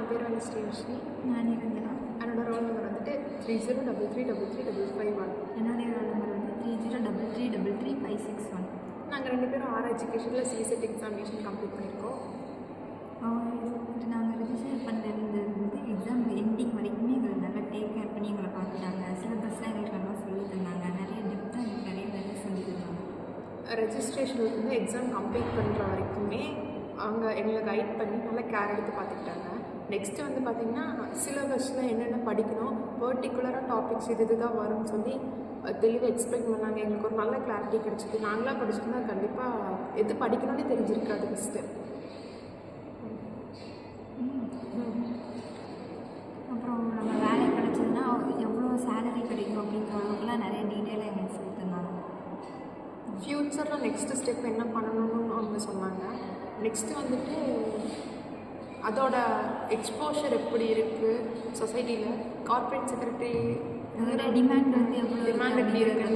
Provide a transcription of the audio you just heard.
பேர் வந்து ஸ்ரீவிஷ்ணி. நான் நிரஞ்சனா. என்னோட ரோல் நம்பர் வந்துட்டு 3033333561. என்னுடைய ரோல் நம்பர் வந்து 3033333561. நாங்கள் 2 பேரும் ஆர் எஜுகேஷனில் சிசெட் எக்ஸாமினேஷன் கம்ப்ளீட் பண்ணியிருக்கோம். நாங்கள் ரிஜிஸ்டர் பண்ணுறது வந்து எக்ஸாம் எண்டிங் வரைக்குமே எங்களை நல்லா டேக் கேர் பண்ணி எங்களை பார்த்துட்டாங்க. சிலபஸ்லாம் எங்களுக்கு நல்லா சொல்லி தந்தாங்க. நிறைய டெப்த்தாக எங்களுக்கு நிறைய சொல்லி தந்தாங்க. ரெஜிஸ்ட்ரேஷனுக்கு எக்ஸாம் கம்ப்ளீட் பண்ணுற வரைக்குமே அவங்க எங்களை கைட் பண்ணி நல்லா கேர் எடுத்து பார்த்துக்கிட்டாங்க. நெக்ஸ்ட்டு வந்து பார்த்திங்கன்னா சிலபஸில் என்னென்ன படிக்கணும், பர்டிகுலராக டாபிக்ஸ் இது தான் வரும்னு சொல்லி தெளிவாக எக்ஸ்பிளைன் பண்ணாங்க. எங்களுக்கு ஒரு நல்ல கிளாரிட்டி கிடச்சிது. நாங்களாக படிச்சுருந்தா கண்டிப்பாக எது படிக்கணும்னே தெரிஞ்சிருக்காது ஃபஸ்ட்டு. அப்புறம் நம்ம வேலை கிடச்சதுன்னா எவ்வளோ சேலரி கிடைக்கும் அப்படிங்கிற அளவுக்குலாம் நிறைய டீட்டெயிலாக எங்களுக்கு சொல்லி தந்தாங்க. ஃப்யூச்சரில் நெக்ஸ்ட்டு ஸ்டெப் என்ன பண்ணணும்னு அவங்க சொன்னாங்க. நெக்ஸ்ட்டு வந்துட்டு அதோட எக்ஸ்போஷர் எப்படி இருக்குது சொசைட்டியில், கார்ப்பரேட் செக்ரட்டரி அதோட டிமாண்ட் வந்து எவ்வளோ டிமாண்ட் எப்படி இருக்குது